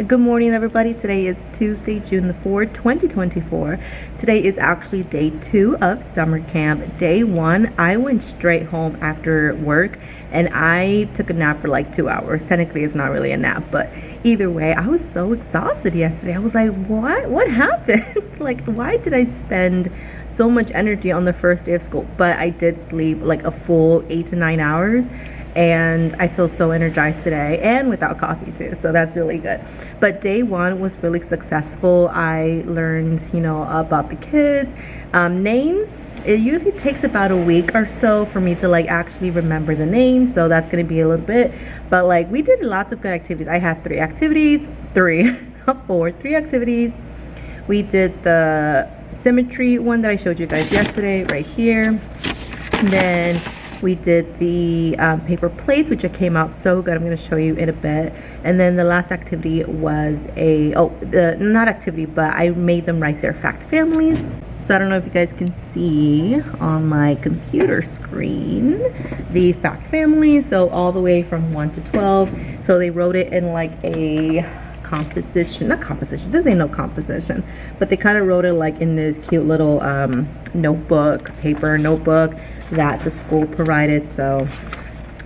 Good morning, everybody. Today is Tuesday, June the 4th, 2024. Today is actually day 2 of summer camp. Day 1, I went straight home after work and I took a nap for like 2 hours. Technically, it's not really a nap, but either way, I was so exhausted yesterday. I was like, what happened? Like, why did I spend so much energy on the first day of school? But I did sleep like a full 8 to 9 hours. And I feel so energized today, and without coffee too, so that's really good. But day 1 was really successful. I learned, about the kids, names. It usually takes about a week or so for me to like actually remember the names, so that's gonna be a little bit. But like, we did lots of good activities. I had 3 activities, 3 activities. We did the symmetry one that I showed you guys yesterday right here, and then we did the paper plates, which came out so good. I'm going to show you in a bit. And then the last activity was not activity, but I made them write their fact families. So I don't know if you guys can see on my computer screen the fact family. So all the way from 1 to 12. So they wrote it in like a not composition, this ain't no composition, but they kind of wrote it like in this cute little paper notebook that the school provided. So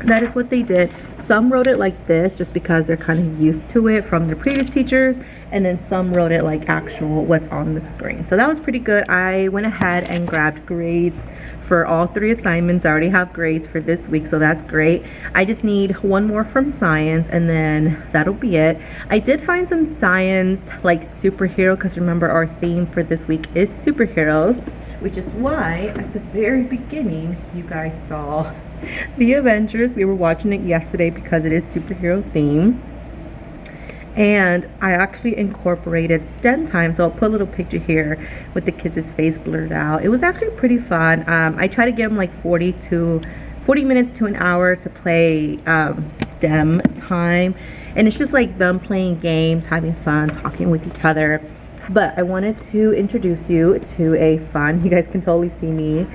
that is what they did. Some wrote it like this just because they're kind of used to it from their previous teachers, and then some wrote it like actual what's on the screen. So that was pretty good. I went ahead and grabbed grades for all 3 assignments. I already have grades for this week, so that's great. I just need 1 more from science, and then that'll be it. I did find some science like superhero, because remember our theme for this week is superheroes, which is why at the very beginning you guys saw the Avengers. We were watching it yesterday because it is superhero theme. And I actually incorporated STEM time, so I'll put a little picture here with the kids' face blurred out. It was actually pretty fun. I try to give them like 40 minutes to an hour to play STEM time, and it's just like them playing games, having fun, talking with each other. But I wanted to introduce you to a fun, you guys can totally see me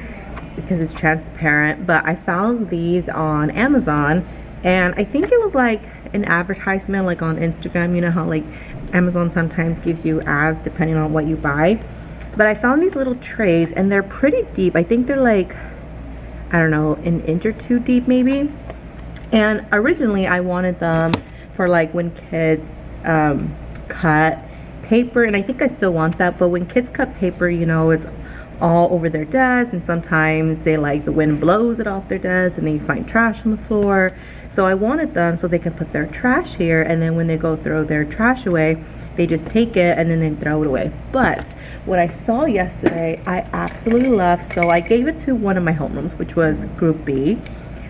because it's transparent, but I found these on Amazon, and I think it was like an advertisement like on Instagram. You know how like Amazon sometimes gives you ads depending on what you buy. But I found these little trays, and they're pretty deep. I think they're like, I don't know, an inch or 2 deep maybe. And originally I wanted them for like when kids cut paper, and I think I still want that. But when kids cut paper, it's all over their desk, and sometimes the wind blows it off their desk and then you find trash on the floor. So I wanted them so they can put their trash here, and then when they go throw their trash away, they just take it and then they throw it away. But what I saw yesterday I absolutely love, so I gave it to one of my homerooms, which was group B.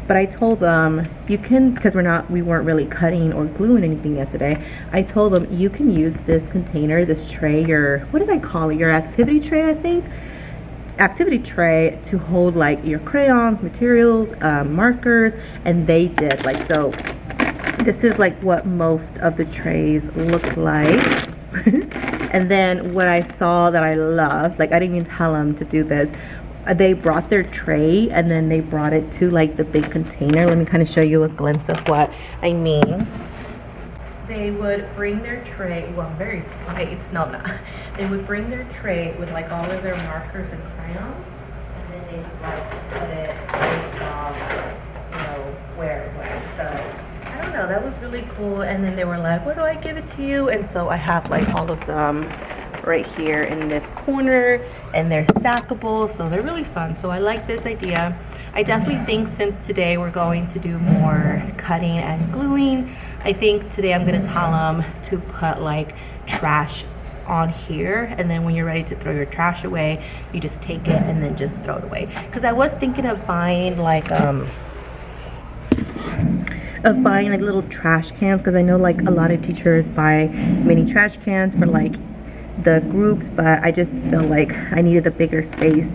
But I told them you can, because we weren't really cutting or gluing anything yesterday, I told them you can use this container, this tray, what did I call it, your activity tray, I think, activity tray, to hold like your crayons, materials, markers. And they did like, so this is like what most of the trays look like. And then what I saw that I loved, like I didn't even tell them to do this, they brought their tray and then they brought it to like the big container. Let me kind of show you a glimpse of what I mean. They would bring their tray, well, very light, no, not. They would bring their tray with like all of their markers and crayons, and then they would like put it based on, where it went. So I don't know, that was really cool. And then they were like, what do I give it to you? And so I have like all of them right here in this corner, and they're stackable, so they're really fun. So I like this idea. I definitely think since today we're going to do more cutting and gluing, I think today I'm gonna tell them to put like trash on here, and then when you're ready to throw your trash away, you just take it and then just throw it away. Because I was thinking of buying like little trash cans, because I know like a lot of teachers buy mini trash cans for like the groups, but I just feel like I needed a bigger space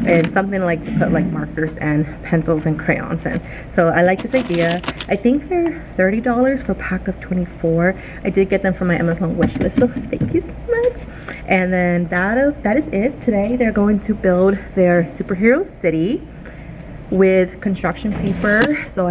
and something like to put like markers and pencils and crayons in. So I like this idea. I think they're $30 for a pack of 24. I did get them from my Amazon wish list, so thank you so much. And then that is it. Today they're going to build their superhero city with construction paper. So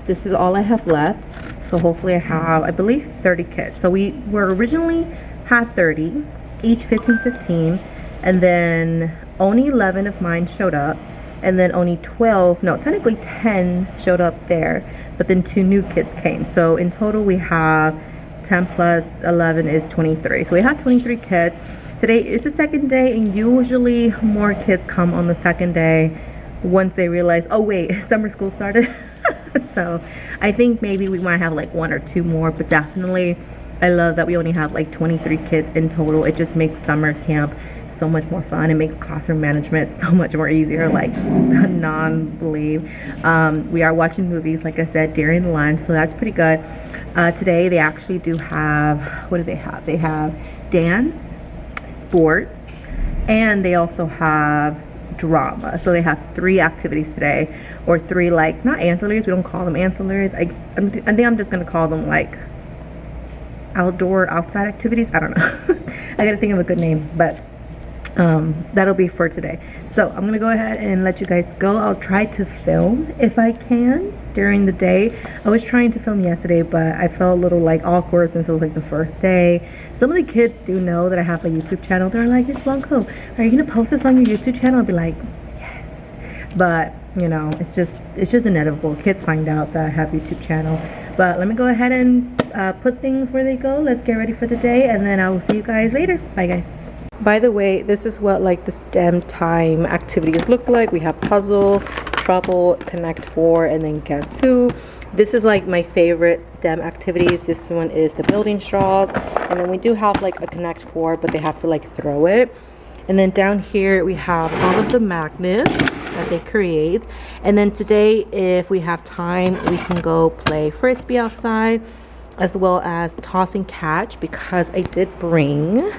this is all I have left. So hopefully I have, I believe, 30 kids. So we were originally had 30, each 15, and then only 11 of mine showed up, and then only 12, no, technically 10 showed up there, but then 2 new kids came. So in total we have 10 plus 11 is 23. So we have 23 kids. Today is the second day, and usually more kids come on the second day once they realize, oh wait, summer school started. So I think maybe we might have like 1 or 2 more, but definitely I love that we only have like 23 kids in total. It just makes summer camp so much more fun. It makes classroom management so much more easier, like non-believe. We are watching movies, like I said, during lunch, so that's pretty good. Today they actually do have, what do they have? They have dance, sports, and they also have drama. So they have 3 activities today, or 3, like, not ancillaries, we don't call them ancillaries. I think I'm just gonna call them like outside activities. I don't know. I gotta think of a good name, but that'll be for today. So I'm gonna go ahead and let you guys go. I'll try to film if I can during the day. I was trying to film yesterday, but I felt a little like awkward since it was like the first day. Some of the kids do know that I have a YouTube channel. They're like, Miss Blanco, are you gonna post this on your YouTube channel? I'll be like, yes, but you know, it's just inevitable. Kids find out that I have a YouTube channel. But let me go ahead and put things where they go. Let's get ready for the day, and then I will see you guys later. Bye guys. By the way, this is what like the STEM time activities look like. We have puzzle, trouble, connect 4, and then guess who. This is like my favorite STEM activities. This one is the building straws, and then we do have like a connect 4, but they have to like throw it. And then down here we have all of the magnets that they create. And then today, if we have time, we can go play frisbee outside, as well as toss and catch, because I did bring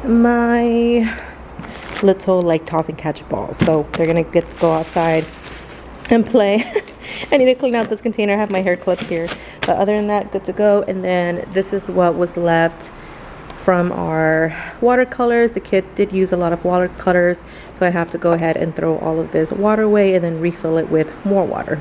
my little like toss and catch balls, so they're gonna get to go outside and play. I need to clean out this container. I have my hair clips here, but other than that, good to go. And then this is what was left from our watercolors. The kids did use a lot of watercolors, so I have to go ahead and throw all of this water away and then refill it with more water.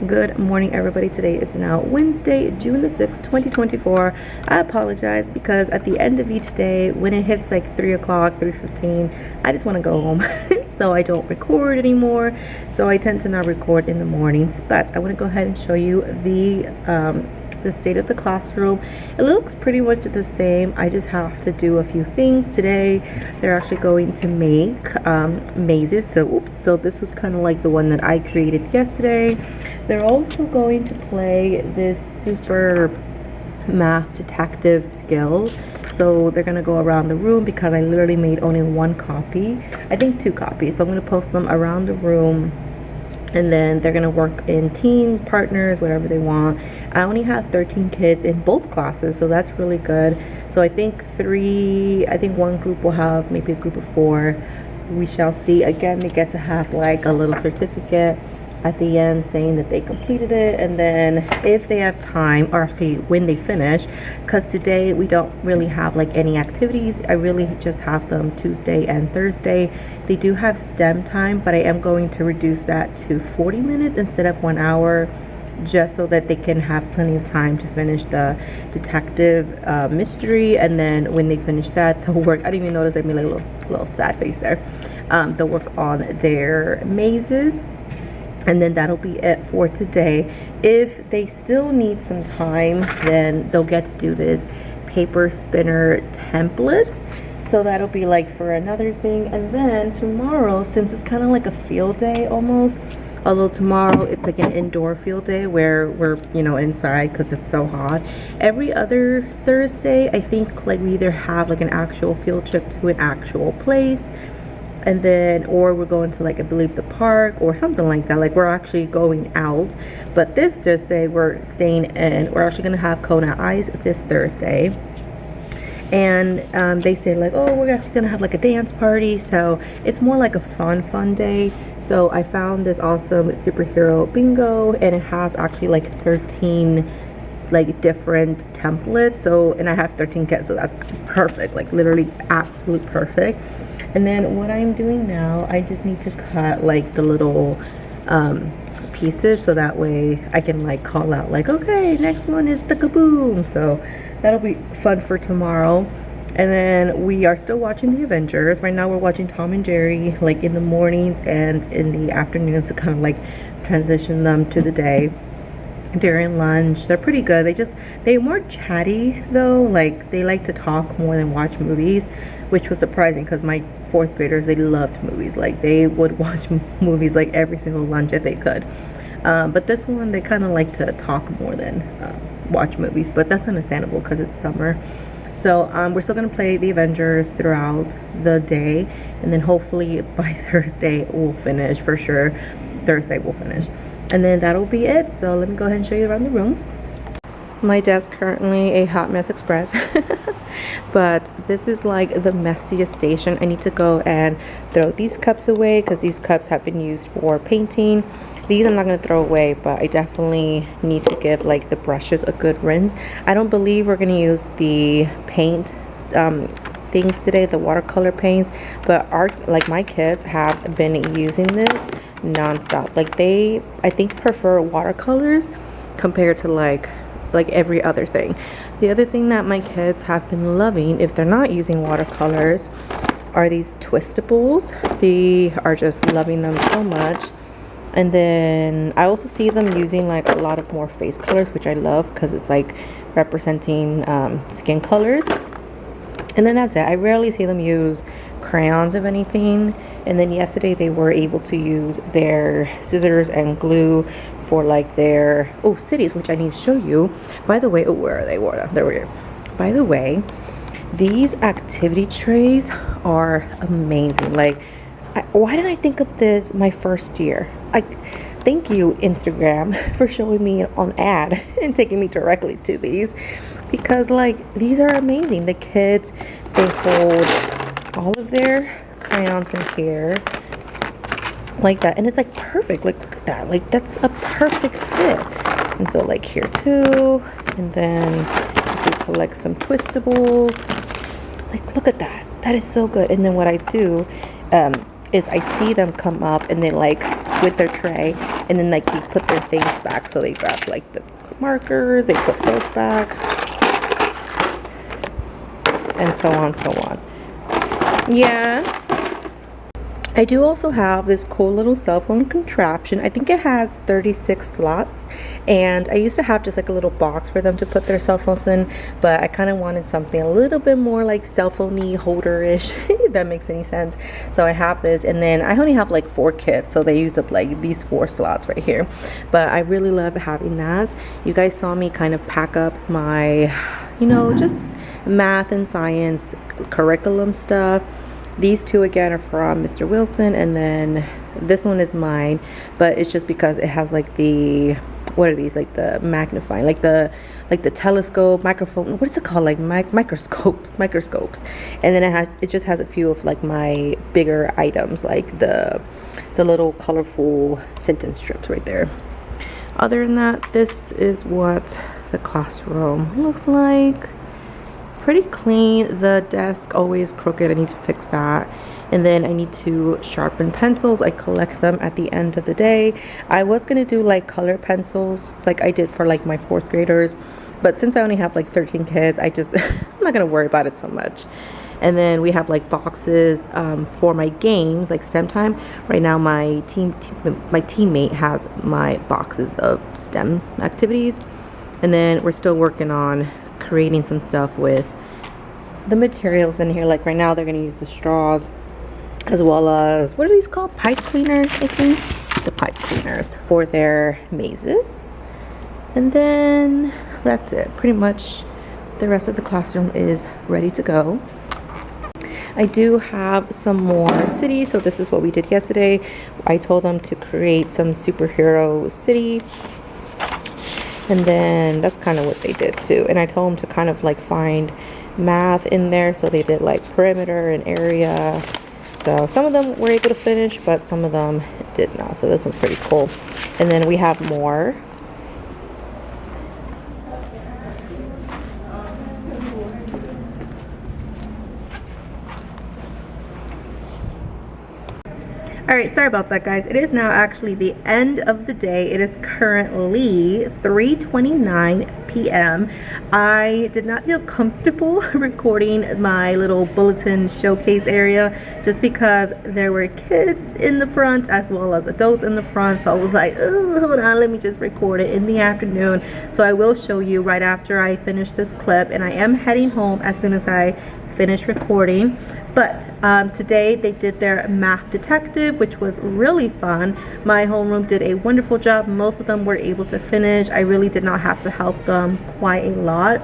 Good morning, everybody. Today is now Wednesday, June the 6th, 2024. I apologize because at the end of each day, when it hits like 3 o'clock, 3:15, I just want to go home. So I don't record anymore. So I tend to not record in the mornings. But I want to go ahead and show you the state of the classroom. It looks pretty much the same. I just have to do a few things today. They're actually going to make mazes. So this was kind of like the one that I created yesterday. They're also going to play this super math detective skills. So they're gonna go around the room because I literally made only 1 copy. I think 2 copies. So I'm gonna post them around the room, and then they're gonna work in teams, partners, whatever they want. I only have 13 kids in both classes, so that's really good. So I think 1 group will have maybe a group of 4. We shall see. Again, they get to have like a little certificate at the end saying that they completed it, and then if they have time, or actually when they finish, because today we don't really have like any activities. I really just have them Tuesday and Thursday. They do have STEM time, but I am going to reduce that to 40 minutes instead of 1 hour, just so that they can have plenty of time to finish the detective mystery. And then when they finish that, they'll work. I didn't even notice I made like a little sad face there. They'll work on their mazes, and then that'll be it for today. If they still need some time, then they'll get to do this paper spinner template. So that'll be like for another thing. And then tomorrow, since it's kind of like a field day almost, although tomorrow it's like an indoor field day where we're, you know, inside because it's so hot. Every other Thursday, I think like we either have like an actual field trip to an actual place, and then or we're going to like I believe the park or something like that. Like we're actually going out. But this Thursday we're staying in. We're actually gonna have Kona Ice this Thursday. And they say like, oh, we're actually gonna have like a dance party, so it's more like a fun day. So I found this awesome superhero bingo, and it has actually like 13 like different templates. So, and I have 13 kits, so that's perfect, like literally absolute perfect. And then what I'm doing now, I just need to cut like the little pieces, so that way I can like call out like, okay, next one is the kaboom. So that'll be fun for tomorrow. And then we are still watching the Avengers. Right now we're watching Tom and Jerry like in the mornings and in the afternoons to kind of like transition them to the day. During lunch, they're pretty good. They're more chatty though. Like they like to talk more than watch movies, which was surprising because my fourth graders, they loved movies. Like they would watch movies like every single lunch if they could. But this one, they kind of like to talk more than watch movies, but that's understandable because it's summer. So we're still gonna play the Avengers throughout the day, and then hopefully by Thursday we'll finish for sure. Thursday we'll finish, and then that'll be it. So let me go ahead and show you around the room. My desk currently a hot mess express. But this is like the messiest station. I need to go and throw these cups away because these cups have been used for painting. These I'm not going to throw away, but I definitely need to give like the brushes a good rinse. I don't believe we're going to use the paint things today, the watercolor paints, but like my kids have been using this non-stop. Like they, I think, prefer watercolors compared to like every other thing. The other thing that my kids have been loving, if they're not using watercolors, are these twistables. They are just loving them so much. And then I also see them using like a lot of more face colors, which I love because it's like representing skin colors. And then that's it. I rarely see them use crayons, if anything. And then yesterday they were able to use their scissors and glue for like their cities, which I need to show you. By the way, where are they? There we go. By the way, these activity trays are amazing. Like, why didn't I think of this my first year? Thank you, Instagram, for showing me on ad and taking me directly to these, because like these are amazing. The kids, they hold all of their crayons in here like that, and it's like perfect. Like look at that, like that's a perfect fit. And so like here too, and then we collect some twistables. Like look at that, that is so good. And then what I do is I see them come up and they like with their tray, and then like they put their things back. So they grab like the markers, they put those back, and so on, so on. Yes. I do also have this cool little cell phone contraption. I think it has 36 slots, and I used to have just like a little box for them to put their cell phones in, but I kind of wanted something a little bit more like cell phone-y, holder-ish, if that makes any sense. So I have this, and then I only have like 4 kids, so they use up like these 4 slots right here. But I really love having that. You guys saw me kind of pack up my, you know, just math and science curriculum stuff. These two again are from Mr. Wilson, and then this one is mine, but it's just because it has like the, what are these, like the magnifying, like the telescope, microphone, what is it called, like microscopes, and then it just has a few of like my bigger items, like the little colorful sentence strips right there. Other than that, this is what the classroom looks like. Pretty clean. The desk always crooked. I need to fix that. And then I need to sharpen pencils. I collect them at the end of the day. I was gonna do like color pencils like I did for like my 4th graders, but since I only have like 13 kids, I just I'm not gonna worry about it so much. And then we have like boxes for my games, like STEM time. Right now my teammate has my boxes of STEM activities. And then we're still working on creating some stuff with the materials in here. Like right now they're going to use the straws, as well as, what are these called? Pipe cleaners, I think. The pipe cleaners for their mazes. And then that's it. Pretty much the rest of the classroom is ready to go. I do have some more cities. So this is what we did yesterday. I told them to create some superhero city. And then that's kind of what they did too. And I told them to kind of like find math in there. So they did like perimeter and area. So some of them were able to finish, but some of them did not. So this one's pretty cool. And then we have more. Alright, sorry about that, guys. It is now actually the end of the day. It is currently 3:29 p.m. I did not feel comfortable recording my little bulletin showcase area just because there were kids in the front as well as adults in the front. So I was like, oh, hold on, let me just record it in the afternoon. So I will show you right after I finish this clip, and I am heading home as soon as I finish recording. But today they did their math detective, which was really fun. My homeroom did a wonderful job. Most of them were able to finish. I really did not have to help them quite a lot.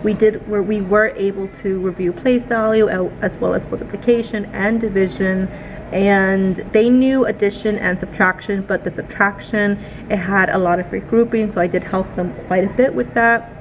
We were able to review place value as well as multiplication and division, and they knew addition and subtraction, but the subtraction, it had a lot of regrouping, so I did help them quite a bit with that.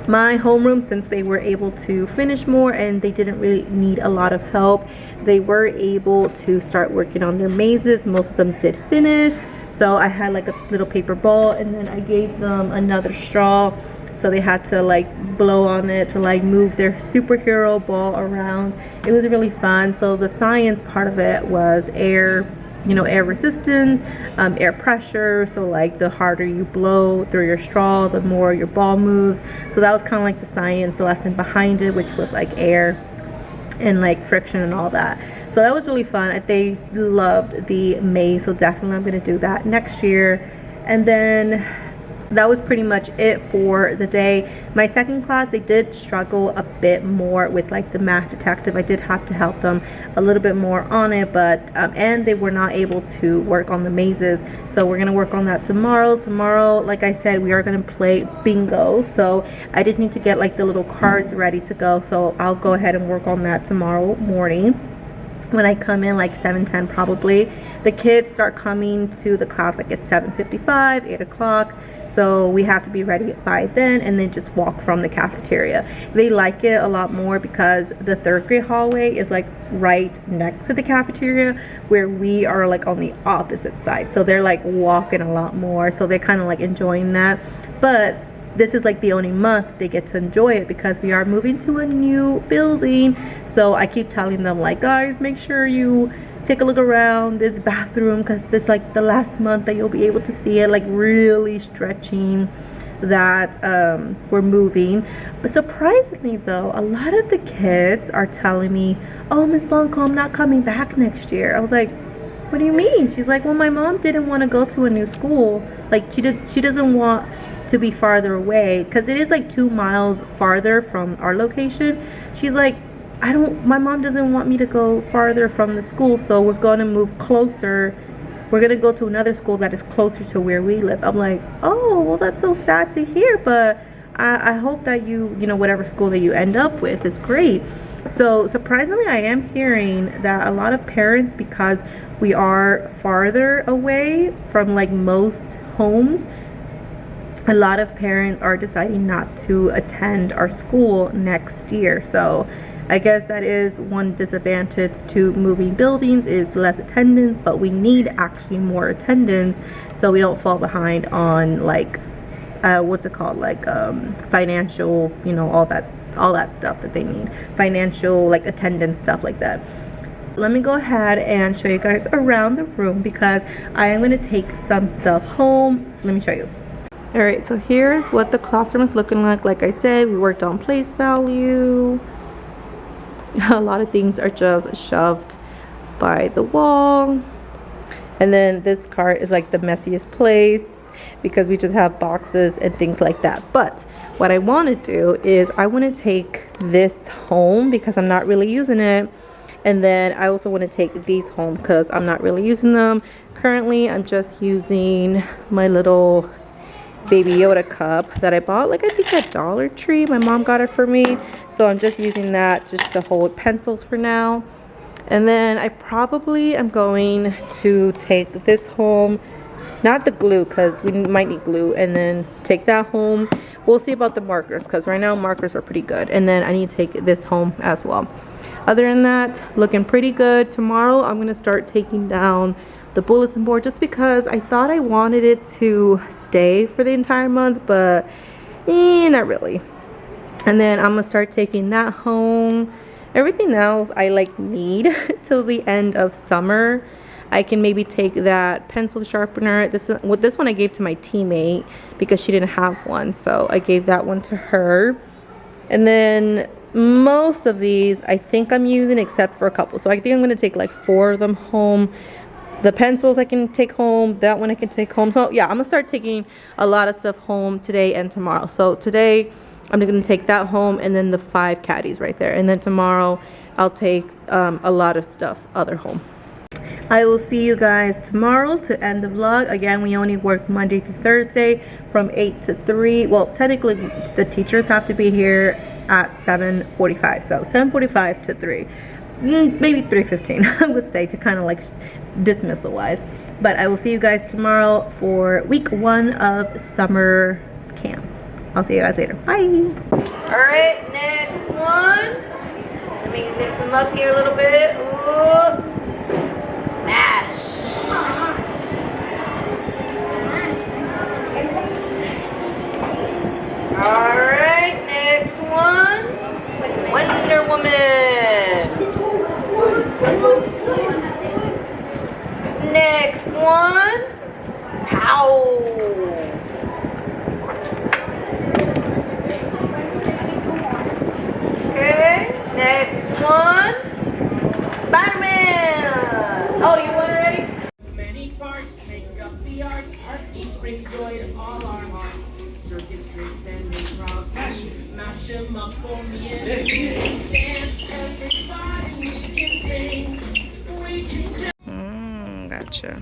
My homeroom, since they were able to finish more and they didn't really need a lot of help, they were able to start working on their mazes. Most of them did finish. So I had like a little paper ball, and then I gave them another straw. So they had to like blow on it to like move their superhero ball around. It was really fun. So the science part of it was air, air resistance, air pressure. So like the harder you blow through your straw, the more your ball moves. So that was kind of like the science lesson behind it, which was like air and like friction and all that. So that was really fun. They loved the maze, so definitely I'm going to do that next year. And then that was pretty much it for the day. My second class, they did struggle a bit more with like the math detective. I did have to help them a little bit more on it, but and they were not able to work on the mazes. So we're gonna work on that tomorrow. Tomorrow, like I said, we are gonna play bingo. So I just need to get like the little cards ready to go. So I'll go ahead and work on that tomorrow morning when I come in, like 7:10 probably. The kids start coming to the class like at 7:55, 8 o'clock. So we have to be ready by then, and then just walk from the cafeteria. They like it a lot more because the third grade hallway is like right next to the cafeteria, where we are like on the opposite side. So they're like walking a lot more. So they're kind of like enjoying that. But this is like the only month they get to enjoy it because we are moving to a new building. So I keep telling them like, guys, make sure you take a look around this bathroom, because this like the last month that you'll be able to see it, like really stretching that we're moving. But surprisingly though, a lot of the kids are telling me, oh, Miss Blanco, I'm not coming back next year. I was like, what do you mean? She's like, well, my mom didn't want to go to a new school. Like she doesn't want to be farther away, because it is like 2 miles farther from our location. She's like, my mom doesn't want me to go farther from the school, so we're going to move closer. We're going to go to another school that is closer to where we live. I'm like, oh, well, that's so sad to hear, but I hope that whatever school that you end up with is great. So surprisingly, I am hearing that a lot of parents, because we are farther away from like most homes, a lot of parents are deciding not to attend our school next year. So I guess that is one disadvantage to moving buildings, is less attendance, but we need actually more attendance so we don't fall behind on like what's it called, like financial, all that stuff that they need, financial like attendance stuff like that. Let me go ahead and show you guys around the room because I am going to take some stuff home. Let me show you. Alright, so here's what the classroom is looking like. Like I said, we worked on place value. A lot of things are just shoved by the wall. And then this cart is like the messiest place. because we just have boxes and things like that. But what I want to do is I want to take this home because I'm not really using it. And then I also want to take these home because I'm not really using them. Currently, I'm just using my little Baby Yoda cup that I bought, like I think at Dollar Tree. My mom got it for me. So I'm just using that just to hold pencils for now. And then I probably am going to take this home. Not the glue because we might need glue. And then take that home. We'll see about the markers because right now markers are pretty good. And then I need to take this home as well. Other than that, looking pretty good. Tomorrow I'm going to start taking down the bulletin board just because I thought I wanted it to stay for the entire month, but not really. And then I'm gonna start taking that home. Everything else I like need till the end of summer. I can maybe take that pencil sharpener. This one I gave to my teammate because she didn't have one, so I gave that one to her. And then most of these I think I'm using except for a couple, so I think I'm gonna take like 4 of them home. The pencils I can take home, that one I can take home. So yeah, I'm gonna start taking a lot of stuff home today and tomorrow. So today I'm gonna take that home and then the 5 caddies right there. And then tomorrow I'll take a lot of stuff other home. I will see you guys tomorrow to end the vlog. Again, we only work Monday through Thursday from 8 to 3. Well, technically the teachers have to be here at 7:45. So 7:45 to 3. Maybe 3:15 I would say, to kind of like dismissal wise. But I will see you guys tomorrow for week 1 of summer camp. I'll see you guys later. Bye. All right, next one. Let me mix them up here a little bit. Ooh. Smash. All right, next one. Wonder Woman. Next one. Pow. Okay. Next one. Spider-Man. Oh, you want it already? Many parts make up the arts. Each brings joy to all our hearts. Circus tricks and improv. Mash them up for me and dance. Everybody, we can sing. We can gotcha.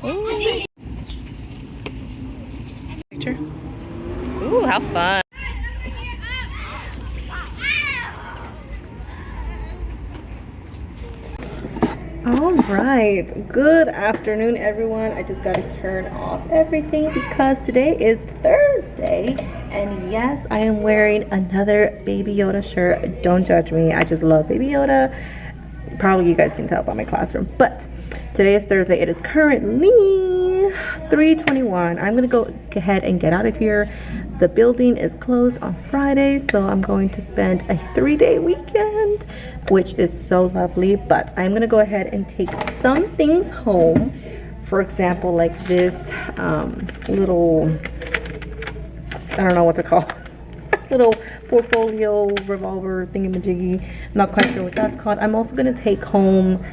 Ooh. Picture. Ooh, how fun. All right, good afternoon everyone. I just got to turn off everything because today is Thursday, and yes, I am wearing another Baby Yoda shirt. Don't judge me, I just love Baby Yoda. Probably you guys can tell by my classroom, but today is Thursday. It is currently 3:21. I'm gonna go ahead and get out of here. The building is closed on Friday, so I'm going to spend a 3-day weekend, which is so lovely. But I'm gonna go ahead and take some things home. For example, like this little, I don't know what to call little portfolio revolver thingamajiggy. I'm not quite sure what that's called. I'm also gonna take home,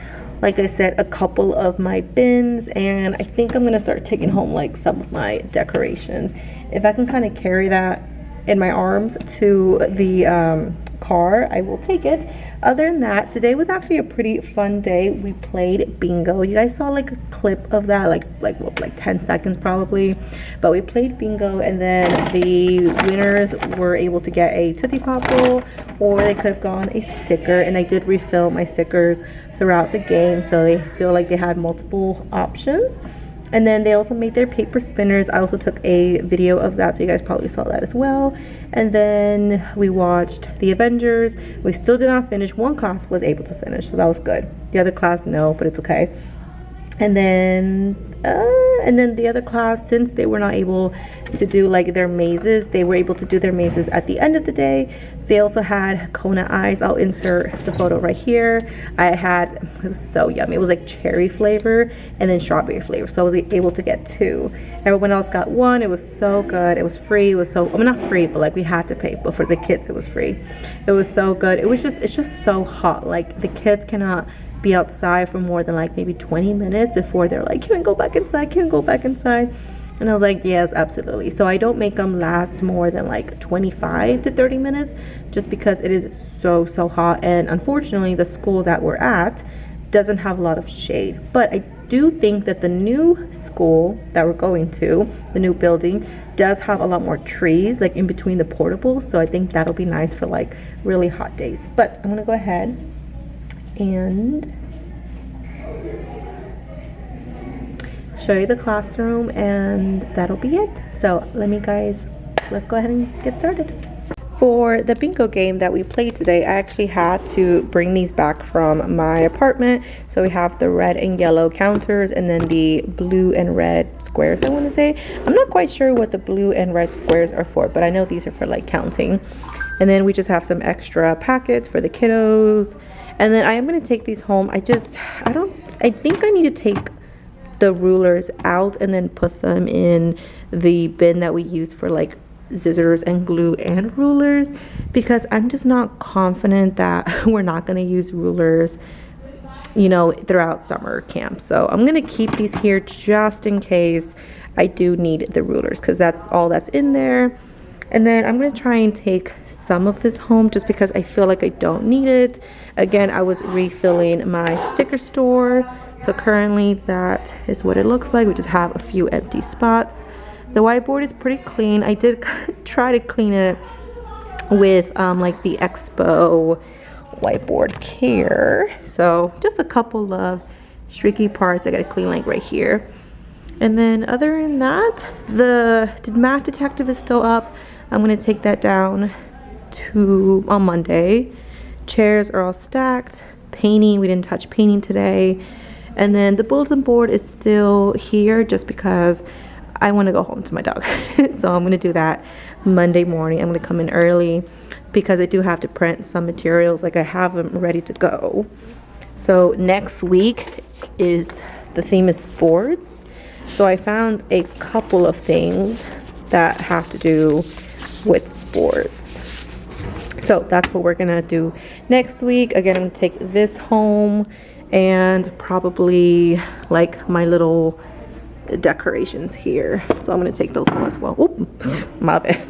like I said, a couple of my bins, and I think I'm gonna start taking home like some of my decorations. If I can kind of carry that in my arms to the car, I will take it. Other than that, today was actually a pretty fun day. We played bingo. You guys saw like a clip of that, like 10 seconds probably. But we played bingo, and then the winners were able to get a Tootsie Pop roll, or they could have gone a sticker. And I did refill my stickers throughout the game, so they feel like they had multiple options. And then they also made their paper spinners. I also took a video of that, so you guys probably saw that as well. And then we watched the Avengers. We still did not finish. One class was able to finish, so that was good. The other class, no, but it's okay. And then the other class, since they were not able to do like their mazes, they were able to do their mazes at the end of the day. They also had Kona ice. I'll insert the photo right here. It was so yummy. It was like cherry flavor and then strawberry flavor, so I was able to get 2. Everyone else got 1. It was so good. It was free. It was so, I mean, not free, but like we had to pay, but for the kids it was free. It was so good. It's just so hot. Like the kids cannot be outside for more than like maybe 20 minutes before they're like, can I go back inside, can I go back inside? And I was like, yes, absolutely. So I don't make them last more than like 25 to 30 minutes just because it is so hot. And unfortunately the school that we're at doesn't have a lot of shade, but I do think that the new school that we're going to, the new building, does have a lot more trees like in between the portables, so I think that'll be nice for like really hot days. But I'm gonna go ahead and show you the classroom, and that'll be it. So let's go ahead and get started. For the bingo game that we played today, I actually had to bring these back from my apartment. So we have the red and yellow counters and then the blue and red squares, I want to say. I'm not quite sure what the blue and red squares are for, but I know these are for like counting. And then we just have some extra packets for the kiddos. And then I am going to take these home. I think I need to take the rulers out and then put them in the bin that we use for like scissors and glue and rulers, because I'm just not confident that we're not going to use rulers, you know, throughout summer camp. So I'm going to keep these here just in case I do need the rulers, because that's all that's in there. And then I'm going to try and take some of this home just because I feel like I don't need it. Again, I was refilling my sticker store. So currently that is what it looks like. We just have a few empty spots. The whiteboard is pretty clean. I did try to clean it with like the Expo whiteboard care. So just a couple of streaky parts I gotta clean like right here. And then other than that, the math detective is still up. I'm gonna take that down on Monday. Chairs are all stacked. Painting, we didn't touch painting today. And then the bulletin board is still here just because I want to go home to my dog. So I'm going to do that Monday morning. I'm going to come in early because I do have to print some materials. Like I have them ready to go. So next week the theme is sports. So I found a couple of things that have to do with sports. So that's what we're going to do next week. Again, I'm going to take this home and probably like my little decorations here. So I'm gonna take those home as well. Oop, my bad.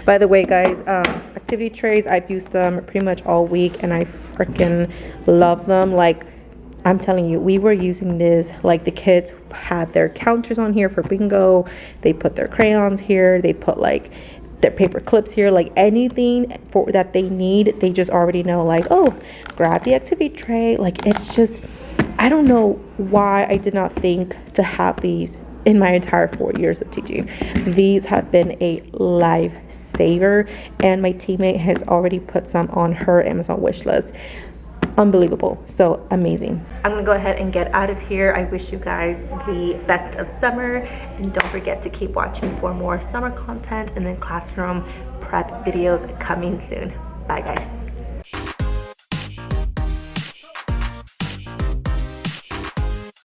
By the way, guys, activity trays, I've used them pretty much all week and I freaking love them. Like, I'm telling you, we were using this, like the kids had their counters on here for bingo. They put their crayons here. They put like their paper clips here, like anything that they need, they just already know, like, oh, grab the activity tray. Like, it's just, I don't know why I did not think to have these in my entire 4 years of teaching. These have been a lifesaver, and my teammate has already put some on her Amazon wish list. Unbelievable. So amazing. I'm gonna go ahead and get out of here. I wish you guys the best of summer, and don't forget to keep watching for more summer content and then classroom prep videos coming soon. Bye guys.